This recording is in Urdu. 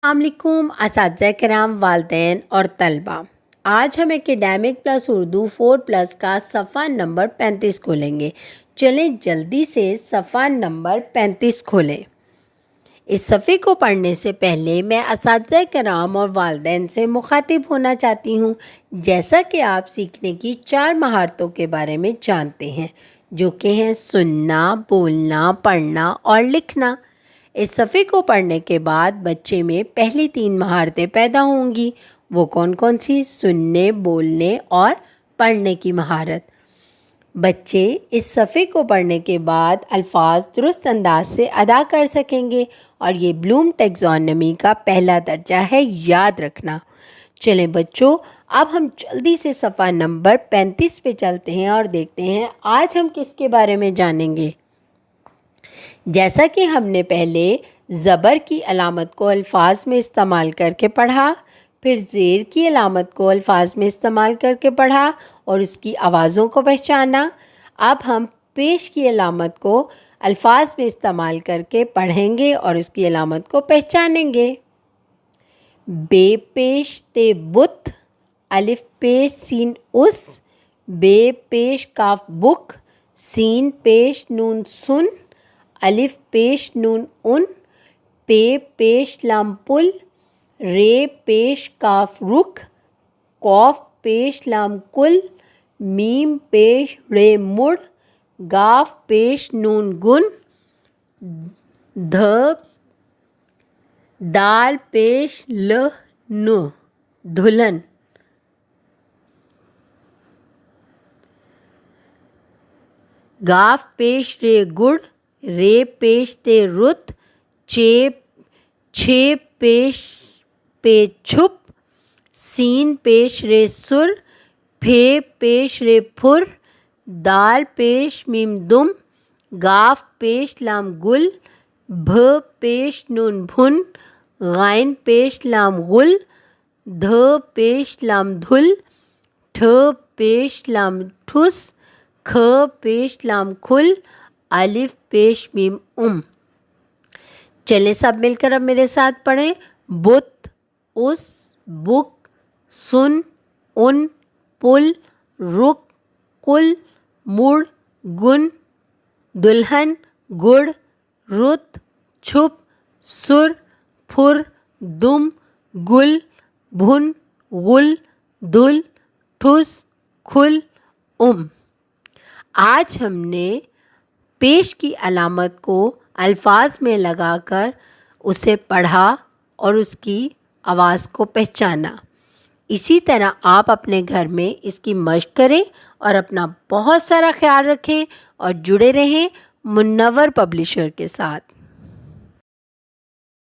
السلام علیکم اساتذہ کرام، والدین اور طلبہ۔ آج ہم اکیڈیمک پلس اردو 4+ کا صفحہ نمبر 35 کھولیں گے۔ چلیں جلدی سے صفحہ نمبر 35 کھولیں۔ اس صفحے کو پڑھنے سے پہلے میں اساتذہ کرام اور والدین سے مخاطب ہونا چاہتی ہوں، جیسا کہ آپ سیکھنے کی 4 مہارتوں کے بارے میں جانتے ہیں، جو کہ ہیں سننا، بولنا، پڑھنا اور لکھنا۔ اس صفحے کو پڑھنے کے بعد بچے میں پہلی 3 مہارتیں پیدا ہوں گی۔ وہ کون کون سی؟ سننے، بولنے اور پڑھنے کی مہارت۔ بچے اس صفحے کو پڑھنے کے بعد الفاظ درست انداز سے ادا کر سکیں گے، اور یہ بلوم ٹیکزانومی کا پہلا درجہ ہے، یاد رکھنا۔ چلیں بچوں، اب ہم جلدی سے صفحہ نمبر 35 پہ چلتے ہیں اور دیکھتے ہیں آج ہم کس کے بارے میں جانیں گے۔ جیسا کہ ہم نے پہلے زبر کی علامت کو الفاظ میں استعمال کر کے پڑھا، پھر زیر کی علامت کو الفاظ میں استعمال کر کے پڑھا اور اس کی آوازوں کو پہچانا، اب ہم پیش کی علامت کو الفاظ میں استعمال کر کے پڑھیں گے اور اس کی علامت کو پہچانیں گے۔ بے پیش تے بت، الف پیش سین اس، بے پیش کاف بک، سین پیش نون سن، الف پیش نون ان، پے پیش لام پل، رے پیش کاف رخ، قوف پیش لام کل، میم پیش رے مڑ، گاف پیش نون گن، دال پیش لہ نو، دھلن۔ گاف پیش رے گڑ، رے پیش تے رت، چھ پیش پے چھپ، سین پیش رے سر، پھے پیش رے پھر، دال پیش میم دم، گاف پیش لام گل، بھ پیش نون بھن، غائن پیش لام غل، دھ پیش لام دھل، ٹھ پیش لام ٹھس، کھ پیش لام کھل، الف پیش میم ام۔ چلیں سب مل کر اب میرے ساتھ پڑھیں۔ بت، اس، بک، سن، ان، پل، رخ، کل، مڑ، گن، دلہن، گڑ، رت، چھپ، سر، پھر، دم، گل، بھن، غل، دھل، ٹھس، کھل، ام۔ آج ہم نے پیش کی علامت کو الفاظ میں لگا کر اسے پڑھا اور اس کی آواز کو پہچانا۔ اسی طرح آپ اپنے گھر میں اس کی مشق کریں اور اپنا بہت سارا خیال رکھیں اور جڑے رہیں منور پبلشر کے ساتھ۔